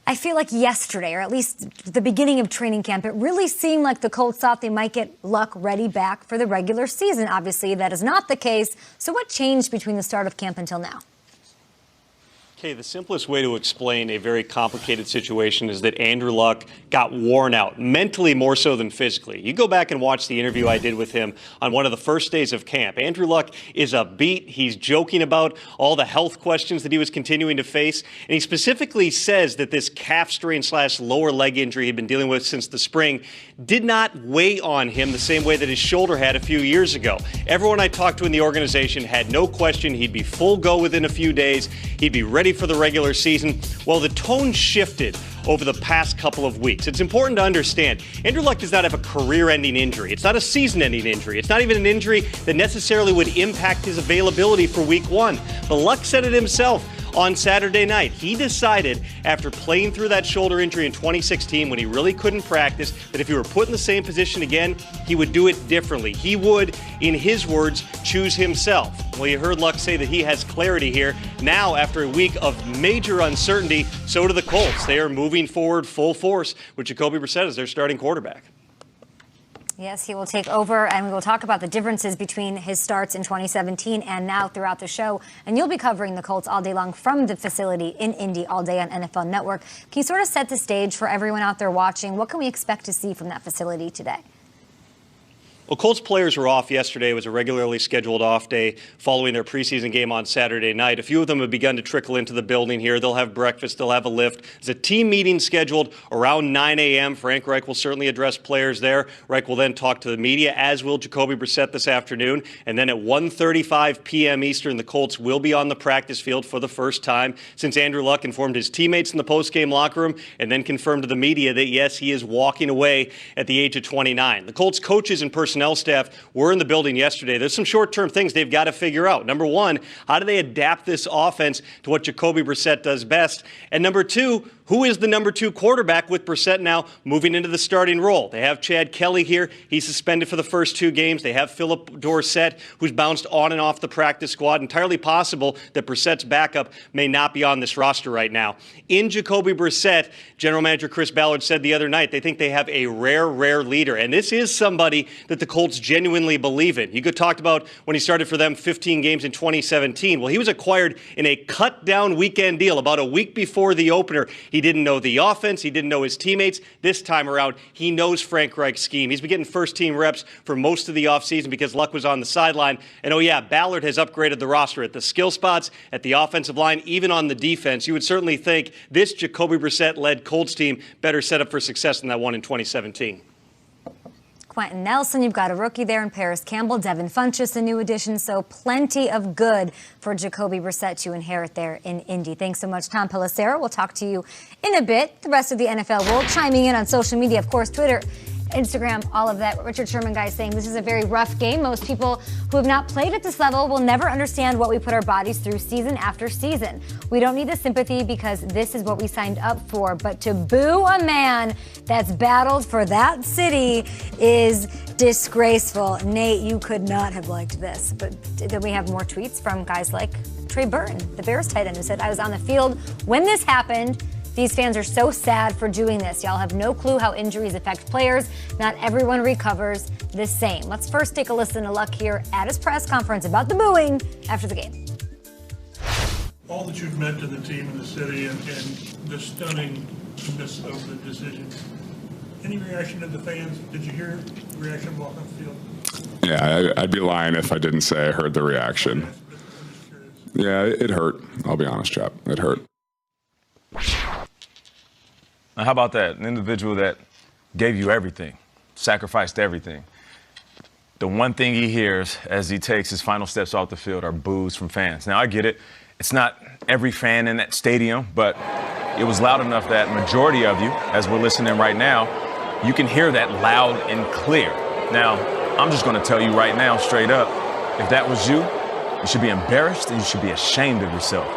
I feel like yesterday, or at least the beginning of training camp, it really seemed like the Colts thought they might get Luck ready back for the regular season. Obviously, that is not the case. So what changed between the start of camp until now? Okay, the simplest way to explain a very complicated situation is that Andrew Luck got worn out, mentally more so than physically. You go back and watch the interview I did with him on one of the first days of camp. Andrew Luck is upbeat. He's joking about all the health questions that he was continuing to face. And he specifically says that this calf strain / lower leg injury he'd been dealing with since the spring did not weigh on him the same way that his shoulder had a few years ago. Everyone I talked to in the organization had no question he'd be full go within a few days. He'd be ready for the regular season. Well, the tone shifted over the past couple of weeks. It's important to understand, Andrew Luck does not have a career-ending injury. It's not a season-ending injury. It's not even an injury that necessarily would impact his availability for week one. But Luck said it himself on Saturday night. He decided after playing through that shoulder injury in 2016 when he really couldn't practice that if he were put in the same position again, he would do it differently. He would, in his words, choose himself. Well, you heard Luck say that he has clarity here. Now, after a week of major uncertainty, so do the Colts. They are moving forward full force with Jacoby Brissett as their starting quarterback. Yes, he will take over, and we will talk about the differences between his starts in 2017 and now throughout the show. And you'll be covering the Colts all day long from the facility in Indy all day on NFL Network. Can you sort of set the stage for everyone out there watching? What can we expect to see from that facility today? Well, Colts players were off yesterday. It was a regularly scheduled off day following their preseason game on Saturday night. A few of them have begun to trickle into the building here. They'll have breakfast. They'll have a lift. There's a team meeting scheduled around 9 a.m. Frank Reich will certainly address players there. Reich will then talk to the media, as will Jacoby Brissett this afternoon. And then at 1:35 p.m. Eastern, the Colts will be on the practice field for the first time since Andrew Luck informed his teammates in the postgame locker room and then confirmed to the media that, yes, he is walking away at the age of 29. The Colts coaches and personnel staff were in the building yesterday. There's some short-term things they've got to figure out. Number one, how do they adapt this offense to what Jacoby Brissett does best? And number two, who is the number two quarterback with Brissett now moving into the starting role? They have Chad Kelly here. He's suspended for the first two games. They have Philip Dorsett, who's bounced on and off the practice squad. Entirely possible that Brissett's backup may not be on this roster right now. In Jacoby Brissett, General Manager Chris Ballard said the other night they think they have a rare leader. And this is somebody that the Colts genuinely believe in. You could talk about when he started for them 15 games in 2017. Well, he was acquired in a cut-down weekend deal about a week before the opener. He didn't know the offense. He didn't know his teammates. This time around, he knows Frank Reich's scheme. He's been getting first-team reps for most of the offseason because Luck was on the sideline. And, oh, yeah, Ballard has upgraded the roster at the skill spots, at the offensive line, even on the defense. You would certainly think this Jacoby Brissett-led Colts team better set up for success than that one in 2017. Quentin Nelson, you've got a rookie there in Paris Campbell. Devin Funchess, a new addition. So plenty of good for Jacoby Brissett to inherit there in Indy. Thanks so much, Tom Pelissero. We'll talk to you in a bit. The rest of the NFL world chiming in on social media, of course, Twitter, Instagram, all of that. Richard Sherman guy saying this is a very rough game. Most people who have not played at this level will never understand what we put our bodies through season after season. We don't need the sympathy because this is what we signed up for. But to boo a man that's battled for that city is disgraceful. Nate, you could not have liked this. But then we have more tweets from guys like Trey Burton, the Bears tight end, who said, I was on the field when this happened. These fans are so sad for doing this. Y'all have no clue how injuries affect players. Not everyone recovers the same. Let's first take a listen to Luck here at his press conference about the booing after the game. All that you've meant to the team and the city and the stunningness of the decision. Any reaction to the fans? Did you hear the reaction walking off the field? Yeah, I'd be lying if I didn't say I heard the reaction. Yeah, it hurt. I'll be honest, Chap. It hurt. Now, how about that? An individual that gave you everything, sacrificed everything. The one thing he hears as he takes his final steps off the field are boos from fans. Now, I get it. It's not every fan in that stadium, but it was loud enough that majority of you, as we're listening right now, you can hear that loud and clear. Now, I'm just going to tell you right now, straight up, if that was you, you should be embarrassed and you should be ashamed of yourself.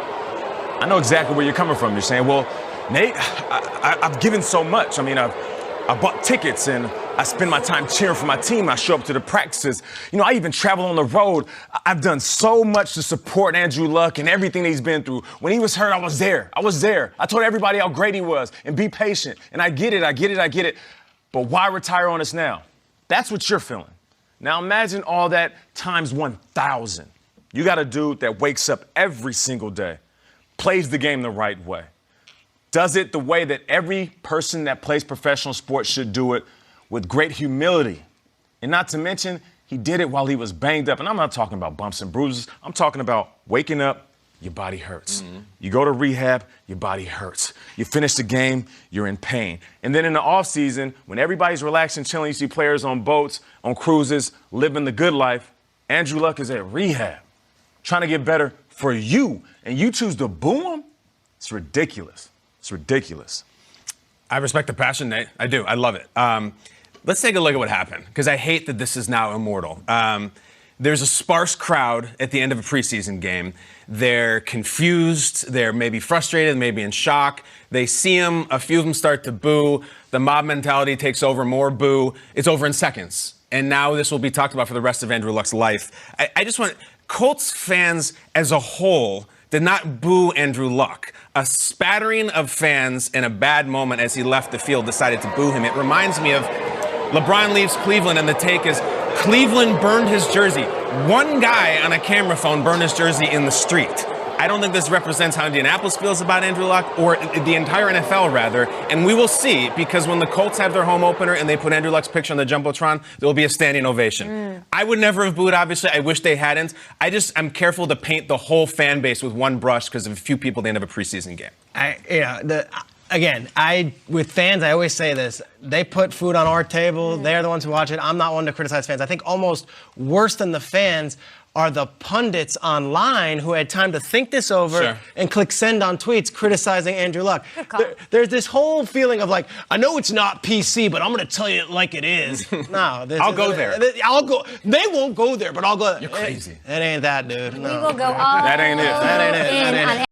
I know exactly where you're coming from. You're saying, well, Nate, I've given so much. I mean, I bought tickets and I spend my time cheering for my team. I show up to the practices. You know, I even travel on the road. I've done so much to support Andrew Luck and everything that he's been through. When he was hurt, I was there. I told everybody how great he was and be patient. And I get it. But why retire on us now? That's what you're feeling. Now imagine all that times 1,000. You got a dude that wakes up every single day, plays the game the right way, does it the way that every person that plays professional sports should do it, with great humility. And not to mention, he did it while he was banged up. And I'm not talking about bumps and bruises. I'm talking about waking up, your body hurts. You go to rehab, your body hurts. You finish the game, you're in pain. And then in the offseason, when everybody's relaxing, chilling, you see players on boats, on cruises, living the good life, Andrew Luck is at rehab, trying to get better for you. And you choose to boo him? It's ridiculous. It's ridiculous. I respect the passion, Nate. I do. I love it. Let's take a look at what happened, because I hate that this is now immortal. There's a sparse crowd at the end of a preseason game. They're confused. They're maybe frustrated, maybe in shock. They see him. A few of them start to boo. The mob mentality takes over, more boo. It's over in seconds. And now this will be talked about for the rest of Andrew Luck's life. I just want Colts fans as a whole did not boo Andrew Luck. A spattering of fans in a bad moment as he left the field decided to boo him. It reminds me of LeBron leaves Cleveland, and the take is Cleveland burned his jersey. One guy on a camera phone burned his jersey in the street. I don't think this represents how Indianapolis feels about Andrew Luck, or the entire NFL, rather. And we will see, because when the Colts have their home opener and they put Andrew Luck's picture on the Jumbotron, there will be a standing ovation. I would never have booed, obviously. I wish they hadn't. I'm careful to paint the whole fan base with one brush because of a few people at the end of a preseason game. With fans, I always say this. They put food on our table. They're the ones who watch it. I'm not one to criticize fans. I think almost worse than the fans are the pundits online who had time to think this over and click send on tweets criticizing Andrew Luck. There's this whole feeling of like, I know it's not PC, but I'm going to tell you it like it is. No. I'll go there. I'll go. They won't go there, but I'll go. You're crazy. It ain't that, dude. No. We will go all That ain't it. That ain't it. in That ain't on it.